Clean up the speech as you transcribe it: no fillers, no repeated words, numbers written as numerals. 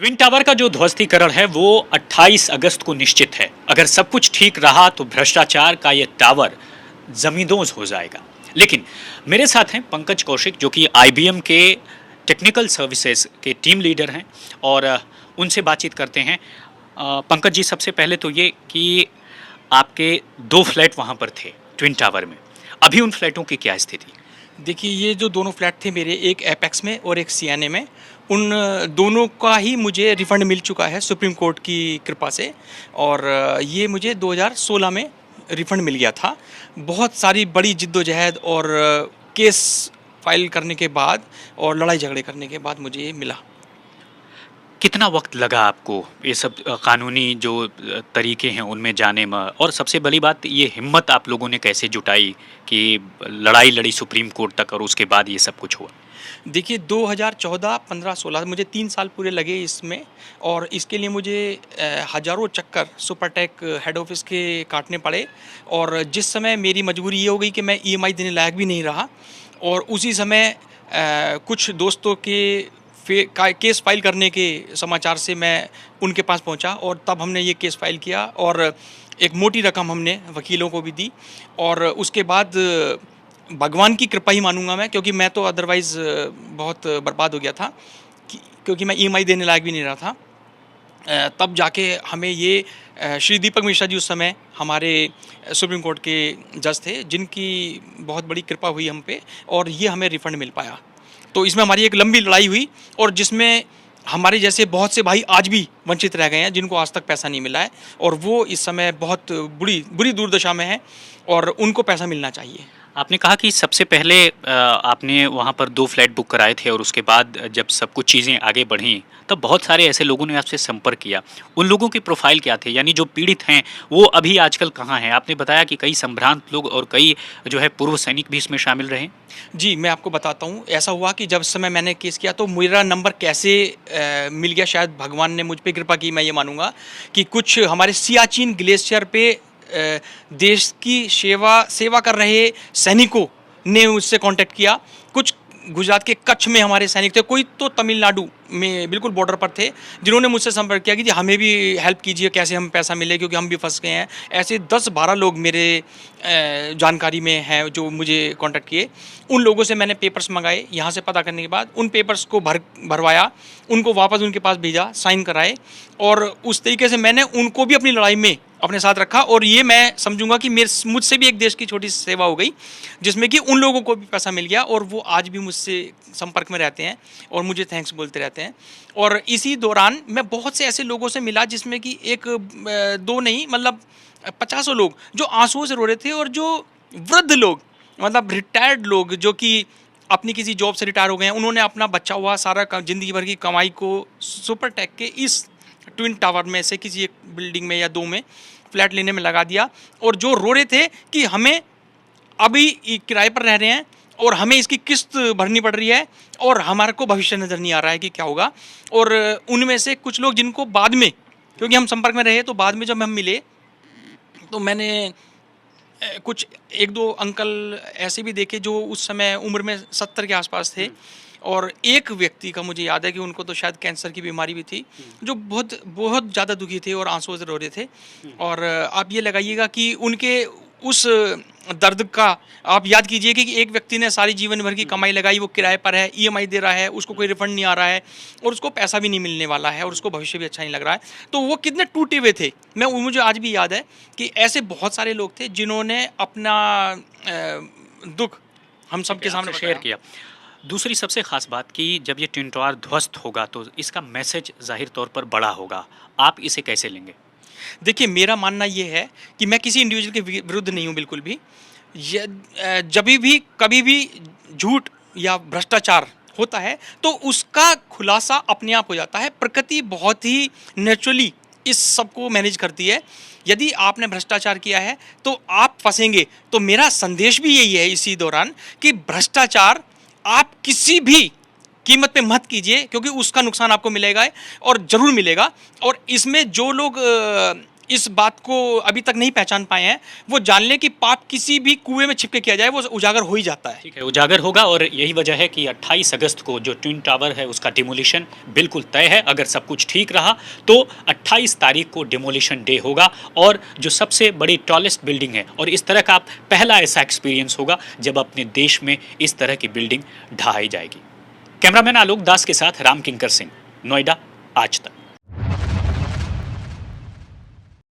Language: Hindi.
ट्विन टावर का जो ध्वस्तीकरण है वो 28 अगस्त को निश्चित है। अगर सब कुछ ठीक रहा तो भ्रष्टाचार का ये टावर जमींदोज हो जाएगा। लेकिन मेरे साथ हैं पंकज कौशिक, जो कि आईबीएम के टेक्निकल सर्विसेज के टीम लीडर हैं, और उनसे बातचीत करते हैं। पंकज जी, सबसे पहले तो ये कि आपके दो फ्लैट वहाँ पर थे ट्विन टावर में, अभी उन फ्लैटों की क्या स्थिति? देखिए, ये जो दोनों फ्लैट थे मेरे, एक एपेक्स में और एक सियाने में, उन दोनों का ही मुझे रिफ़ंड मिल चुका है सुप्रीम कोर्ट की कृपा से। और ये मुझे 2016 में रिफ़ंड मिल गया था। बहुत सारी बड़ी जिद्दोजहद और केस फाइल करने के बाद और लड़ाई झगड़े करने के बाद मुझे ये मिला। कितना वक्त लगा आपको ये सब कानूनी जो तरीके हैं उनमें जाने में, और सबसे बड़ी बात ये हिम्मत आप लोगों ने कैसे जुटाई कि लड़ाई लड़ी सुप्रीम कोर्ट तक और उसके बाद ये सब कुछ हुआ? देखिए, 2014, 15, 16 मुझे 3 साल पूरे लगे इसमें। और इसके लिए मुझे हज़ारों चक्कर सुपरटेक हेड ऑफिस के काटने पड़े। और जिस समय मेरी मजबूरी ये हो गई कि मैं ईएमआई देने लायक भी नहीं रहा, और उसी समय कुछ दोस्तों के केस फाइल करने के समाचार से मैं उनके पास पहुंचा, और तब हमने ये केस फाइल किया और एक मोटी रकम हमने वकीलों को भी दी। और उसके बाद भगवान की कृपा ही मानूंगा मैं, क्योंकि मैं तो अदरवाइज़ बहुत बर्बाद हो गया था, क्योंकि मैं ईएमआई देने लायक भी नहीं रहा था। तब जाके हमें ये श्री दीपक मिश्रा जी उस समय हमारे सुप्रीम कोर्ट के जज थे, जिनकी बहुत बड़ी कृपा हुई हम पे, और ये हमें रिफ़ंड मिल पाया। तो इसमें हमारी एक लंबी लड़ाई हुई, और जिसमें हमारे जैसे बहुत से भाई आज भी वंचित रह गए हैं, जिनको आज तक पैसा नहीं मिला है, और वो इस समय बहुत बुरी बुरी दुर्दशा में हैं, और उनको पैसा मिलना चाहिए। आपने कहा कि सबसे पहले आपने वहाँ पर दो फ्लैट बुक कराए थे, और उसके बाद जब सब कुछ चीज़ें आगे बढ़ीं तब बहुत सारे ऐसे लोगों ने आपसे संपर्क किया। उन लोगों की प्रोफाइल क्या थे, यानी जो पीड़ित हैं वो अभी आजकल कहाँ हैं? आपने बताया कि कई संभ्रांत लोग और कई जो है पूर्व सैनिक भी इसमें शामिल रहे। जी, मैं आपको बताता हूँ। ऐसा हुआ कि जब समय मैंने केस किया तो मेरा नंबर कैसे मिल गया, शायद भगवान ने मुझ पे कृपा की, मैं ये मानूँगा। कि कुछ हमारे सियाचिन ग्लेशियर पे देश की सेवा कर रहे सैनिकों ने मुझसे कांटेक्ट किया। कुछ गुजरात के कच्छ में हमारे सैनिक थे, कोई तो तमिलनाडु में बिल्कुल बॉर्डर पर थे, जिन्होंने मुझसे संपर्क किया कि जी हमें भी हेल्प कीजिए, कैसे हम पैसा मिले, क्योंकि हम भी फंस गए हैं। ऐसे 10-12 लोग मेरे जानकारी में हैं जो मुझे कांटेक्ट किए। उन लोगों से मैंने पेपर्स मंगाए, यहाँ से पता करने के बाद उन पेपर्स को भरवाया, उनको वापस उनके पास भेजा, साइन कराए, और उस तरीके से मैंने उनको भी अपनी लड़ाई में अपने साथ रखा। और ये मैं समझूंगा कि मुझसे भी एक देश की छोटी सी सेवा हो गई, जिसमें कि उन लोगों को भी पैसा मिल गया, और वो आज भी मुझसे संपर्क में रहते हैं और मुझे थैंक्स बोलते रहते हैं। और इसी दौरान मैं बहुत से ऐसे लोगों से मिला, जिसमें कि एक दो नहीं, मतलब 50 लोग जो आंसुओं से रो रहे थे, और जो वृद्ध लोग, मतलब रिटायर्ड लोग, जो कि अपनी किसी जॉब से रिटायर हो गए हैं, उन्होंने अपना बचा हुआ सारा ज़िंदगी भर की कमाई को सुपरटेक के इस ट्विन टावर में से किसी एक बिल्डिंग में या दो में फ्लैट लेने में लगा दिया। और जो रो रहे थे कि हमें अभी किराए पर रह रहे हैं और हमें इसकी किस्त भरनी पड़ रही है, और हमारे को भविष्य नज़र नहीं आ रहा है कि क्या होगा। और उनमें से कुछ लोग जिनको बाद में, क्योंकि हम संपर्क में रहे, तो बाद में जब हम मिले तो मैंने कुछ एक दो अंकल ऐसे भी देखे जो उस समय उम्र में 70 के आसपास थे। और एक व्यक्ति का मुझे याद है कि उनको तो शायद कैंसर की बीमारी भी थी, जो बहुत बहुत ज़्यादा दुखी थे और आंसुओं से रो रहे थे। और आप ये लगाइएगा कि उनके उस दर्द का आप याद कीजिए कि एक व्यक्ति ने सारी जीवन भर की कमाई लगाई, वो किराए पर है, ईएमआई दे रहा है, उसको कोई रिफंड नहीं आ रहा है, और उसको पैसा भी नहीं मिलने वाला है, और उसको भविष्य भी अच्छा नहीं लग रहा है। तो वो कितने टूटे हुए थे, मुझे आज भी याद है कि ऐसे बहुत सारे लोग थे जिन्होंने अपना दुख हम सबके सामने शेयर किया। दूसरी सबसे खास बात कि जब ये ट्विन टावर ध्वस्त होगा तो इसका मैसेज जाहिर तौर पर बड़ा होगा, आप इसे कैसे लेंगे? देखिए, मेरा मानना ये है कि मैं किसी इंडिविजुअल के विरुद्ध नहीं हूँ बिल्कुल भी। जब भी कभी भी झूठ या भ्रष्टाचार होता है तो उसका खुलासा अपने आप हो जाता है। प्रकृति बहुत ही नेचुरली इस सब को मैनेज करती है। यदि आपने भ्रष्टाचार किया है तो आप फंसेंगे। तो मेरा संदेश भी यही है इसी दौरान कि भ्रष्टाचार आप किसी भी कीमत पे मत कीजिए, क्योंकि उसका नुकसान आपको मिलेगा और ज़रूर मिलेगा। और इसमें जो लोग इस बात को अभी तक नहीं पहचान पाए हैं, वो जान लें कि पाप किसी भी कुएं में छिप के किया जाए वो उजागर हो ही जाता है। ठीक है, उजागर होगा और यही वजह है कि 28 अगस्त को जो ट्विन टावर है उसका डिमोलिशन बिल्कुल तय है। अगर सब कुछ ठीक रहा तो 28 तारीख को डिमोलिशन डे होगा और जो सबसे बड़ी टॉलेस्ट बिल्डिंग है और इस तरह का पहला ऐसा एक्सपीरियंस होगा जब अपने देश में इस तरह की बिल्डिंग ढहाई जाएगी। कैमरामैन आलोक दास के साथ राम किंकर सिंह, नोएडा, आज तक।